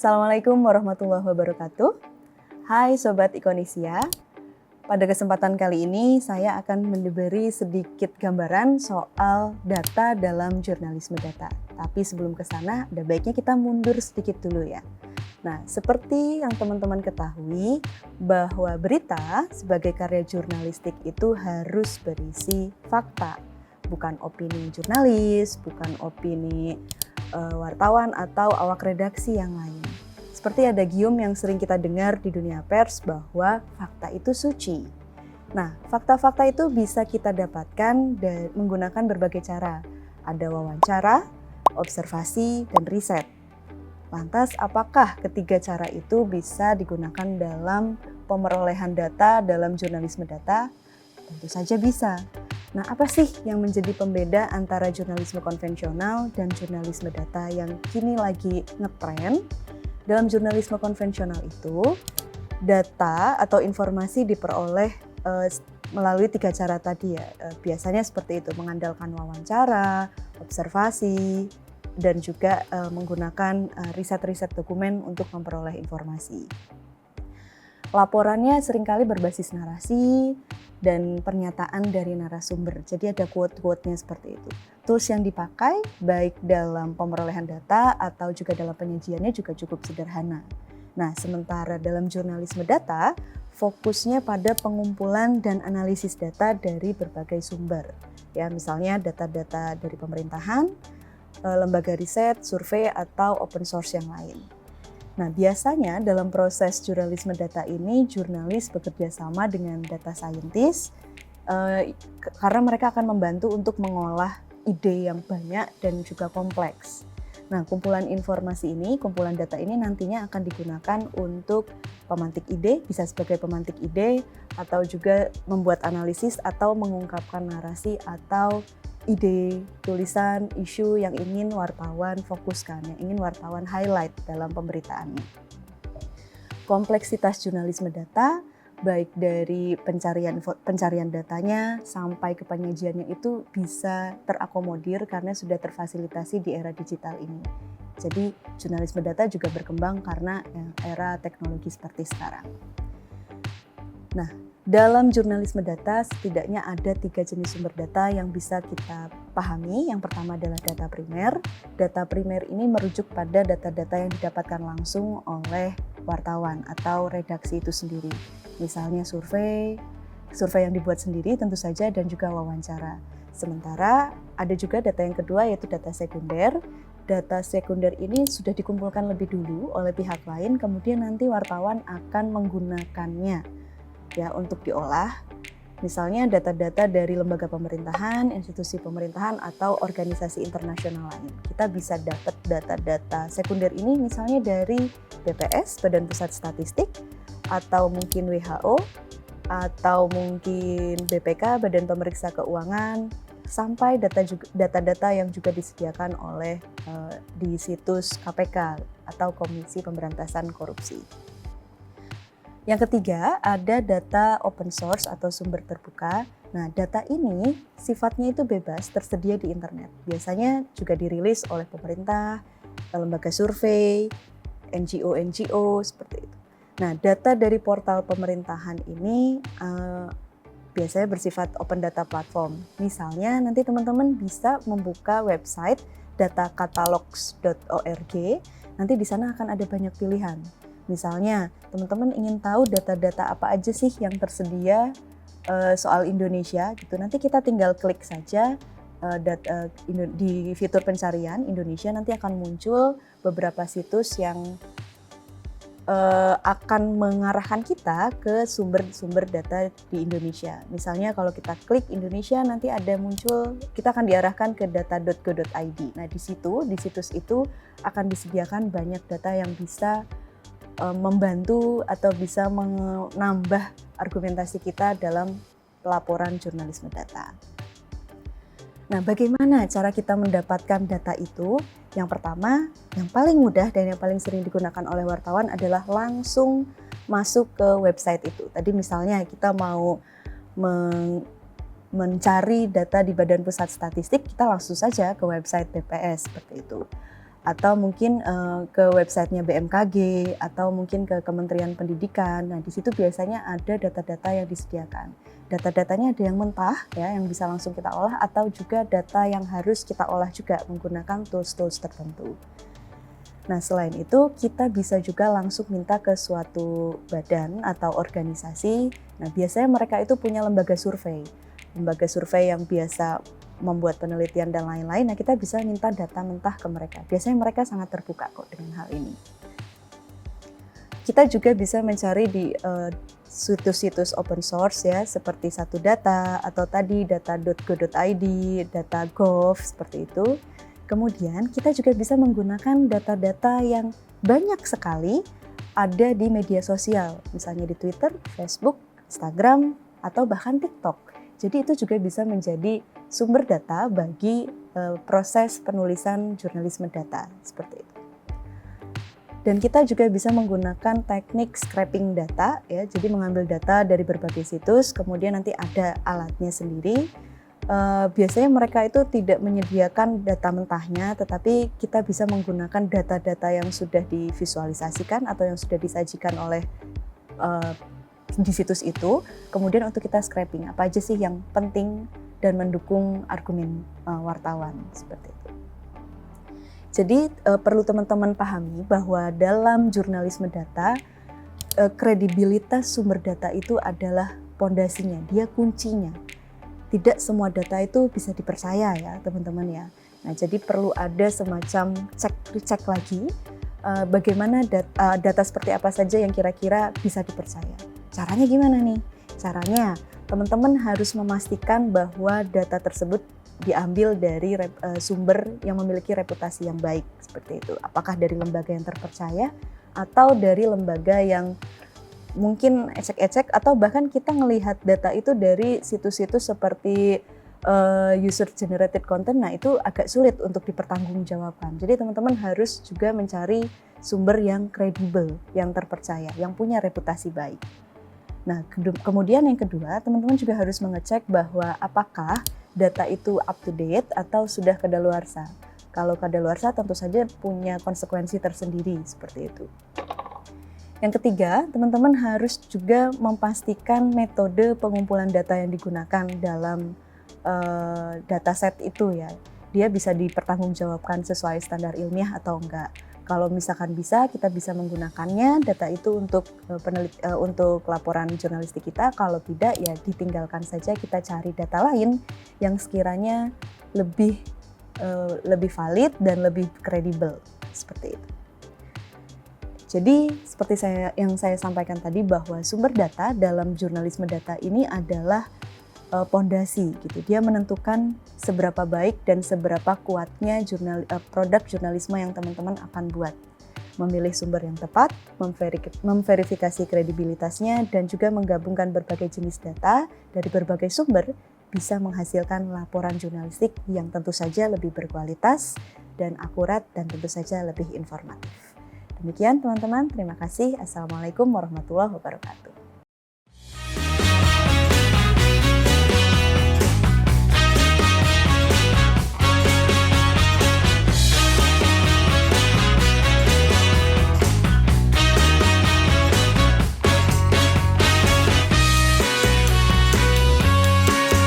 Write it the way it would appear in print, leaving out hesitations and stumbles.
Assalamualaikum warahmatullahi wabarakatuh. Hai Sobat Ikonisia, pada kesempatan kali ini saya akan memberi sedikit gambaran soal data dalam jurnalisme data. Tapi sebelum ke sana, ada baiknya kita mundur sedikit dulu ya. Nah, seperti yang teman-teman ketahui bahwa berita sebagai karya jurnalistik itu harus berisi fakta, bukan opini jurnalis, bukan opini wartawan atau awak redaksi yang lain. Seperti ada gium yang sering kita dengar di dunia pers bahwa fakta itu suci. Nah, fakta-fakta itu bisa kita dapatkan menggunakan berbagai cara. Ada wawancara, observasi, dan riset. Lantas, apakah ketiga cara itu bisa digunakan dalam pemerolehan data dalam jurnalisme data? Tentu saja bisa. Nah, apa sih yang menjadi pembeda antara jurnalisme konvensional dan jurnalisme data yang kini lagi ngetren? Dalam jurnalisme konvensional itu, data atau informasi diperoleh melalui tiga cara tadi ya. Biasanya seperti itu, mengandalkan wawancara, observasi, dan juga menggunakan riset-riset dokumen untuk memperoleh informasi. Laporannya seringkali berbasis narasi dan pernyataan dari narasumber. Jadi ada quote-quote-nya seperti itu. Tools yang dipakai baik dalam pemerolehan data atau juga dalam penyajiannya juga cukup sederhana. Nah, sementara dalam jurnalisme data, fokusnya pada pengumpulan dan analisis data dari berbagai sumber. Ya, misalnya data-data dari pemerintahan, lembaga riset, survei, atau open source yang lain. Nah, biasanya dalam proses jurnalisme data ini, jurnalis bekerja sama dengan data scientist karena mereka akan membantu untuk mengolah ide yang banyak dan juga kompleks. Nah, kumpulan informasi ini, kumpulan data ini nantinya akan digunakan untuk pemantik ide, bisa sebagai pemantik ide, atau juga membuat analisis atau mengungkapkan narasi atau ide, tulisan, isu yang ingin wartawan fokuskan, yang ingin wartawan highlight dalam pemberitaannya. Kompleksitas jurnalisme data, baik dari pencarian datanya sampai ke penyajiannya itu bisa terakomodir karena sudah terfasilitasi di era digital ini. Jadi jurnalisme data juga berkembang karena era teknologi seperti sekarang. Nah, dalam jurnalisme data setidaknya ada 3 jenis sumber data yang bisa kita pahami. Yang pertama adalah data primer. Data primer ini merujuk pada data-data yang didapatkan langsung oleh wartawan atau redaksi itu sendiri. Misalnya survei yang dibuat sendiri tentu saja, dan juga wawancara. Sementara ada juga data yang kedua yaitu data sekunder. Data sekunder ini sudah dikumpulkan lebih dulu oleh pihak lain, kemudian nanti wartawan akan menggunakannya ya untuk diolah, misalnya data-data dari lembaga pemerintahan, institusi pemerintahan, atau organisasi internasional lain. Kita bisa dapat data-data sekunder ini misalnya dari BPS, Badan Pusat Statistik, atau mungkin WHO, atau mungkin BPK, Badan Pemeriksa Keuangan, sampai data-data yang juga disediakan oleh di situs KPK atau Komisi Pemberantasan Korupsi. Yang ketiga, ada data open source atau sumber terbuka. Nah, data ini sifatnya itu bebas, tersedia di internet. Biasanya juga dirilis oleh pemerintah, lembaga survei, NGO seperti itu. Nah, data dari portal pemerintahan ini biasanya bersifat open data platform. Misalnya, nanti teman-teman bisa membuka website datacatalogs.org. Nanti di sana akan ada banyak pilihan. Misalnya, teman-teman ingin tahu data-data apa aja sih yang tersedia soal Indonesia gitu. Nanti kita tinggal klik saja di fitur pencarian Indonesia, nanti akan muncul beberapa situs yang akan mengarahkan kita ke sumber-sumber data di Indonesia. Misalnya kalau kita klik Indonesia, nanti ada muncul, kita akan diarahkan ke data.go.id. Nah, di situs itu akan disediakan banyak data yang bisa membantu atau bisa menambah argumentasi kita dalam pelaporan jurnalisme data. Nah, bagaimana cara kita mendapatkan data itu? Yang pertama, yang paling mudah dan yang paling sering digunakan oleh wartawan adalah langsung masuk ke website itu. Tadi misalnya kita mau mencari data di Badan Pusat Statistik, kita langsung saja ke website BPS seperti itu. atau mungkin ke websitenya BMKG atau mungkin ke Kementerian Pendidikan. Nah, di situ biasanya ada data-data yang disediakan. Data-datanya ada yang mentah ya, yang bisa langsung kita olah, atau juga data yang harus kita olah juga menggunakan tools-tools tertentu. Nah, selain itu kita bisa juga langsung minta ke suatu badan atau organisasi. Nah, biasanya mereka itu punya lembaga survei yang biasa membuat penelitian dan lain-lain. Nah, kita bisa minta data mentah ke mereka. Biasanya mereka sangat terbuka kok dengan hal ini. Kita juga bisa mencari di situs-situs open source ya, seperti Satu Data atau tadi data.go.id, data.gov seperti itu. Kemudian kita juga bisa menggunakan data-data yang banyak sekali ada di media sosial, misalnya di Twitter, Facebook, Instagram, atau bahkan TikTok. Jadi itu juga bisa menjadi sumber data bagi proses penulisan jurnalisme data seperti itu. Dan kita juga bisa menggunakan teknik scraping data ya, jadi mengambil data dari berbagai situs, kemudian nanti ada alatnya sendiri. Biasanya mereka itu tidak menyediakan data mentahnya, tetapi kita bisa menggunakan data-data yang sudah divisualisasikan atau yang sudah disajikan oleh di situs itu. Kemudian untuk kita scraping, apa aja sih yang penting dan mendukung argumen wartawan seperti itu. Jadi perlu teman-teman pahami bahwa dalam jurnalisme data, kredibilitas sumber data itu adalah pondasinya, dia kuncinya. Tidak semua data itu bisa dipercaya ya teman-teman ya. Nah, jadi perlu ada semacam cek lagi bagaimana data seperti apa saja yang kira-kira bisa dipercaya. Caranya gimana nih? Caranya teman-teman harus memastikan bahwa data tersebut diambil dari sumber yang memiliki reputasi yang baik seperti itu. Apakah dari lembaga yang terpercaya atau dari lembaga yang mungkin ecek-ecek, atau bahkan kita ngelihat data itu dari situs-situs seperti user generated content. Nah, itu agak sulit untuk dipertanggungjawabkan. Jadi teman-teman harus juga mencari sumber yang kredibel, yang terpercaya, yang punya reputasi baik. Nah, kemudian yang kedua, teman-teman juga harus mengecek bahwa apakah data itu up to date atau sudah kadaluarsa. Kalau kadaluarsa tentu saja punya konsekuensi tersendiri seperti itu. Yang ketiga, teman-teman harus juga memastikan metode pengumpulan data yang digunakan dalam dataset itu ya. Dia bisa dipertanggungjawabkan sesuai standar ilmiah atau enggak. Kalau misalkan bisa, kita bisa menggunakannya data itu untuk untuk laporan jurnalistik kita. Kalau tidak, ya ditinggalkan saja, kita cari data lain yang sekiranya lebih valid dan lebih kredibel seperti itu. Jadi seperti yang saya sampaikan tadi, bahwa sumber data dalam jurnalisme data ini adalah pondasi gitu. Dia menentukan seberapa baik dan seberapa kuatnya produk jurnalisme yang teman-teman akan buat. Memilih sumber yang tepat, memverifikasi kredibilitasnya, dan juga menggabungkan berbagai jenis data dari berbagai sumber bisa menghasilkan laporan jurnalistik yang tentu saja lebih berkualitas dan akurat dan tentu saja lebih informatif. Demikian teman-teman, terima kasih. Assalamualaikum warahmatullahi wabarakatuh.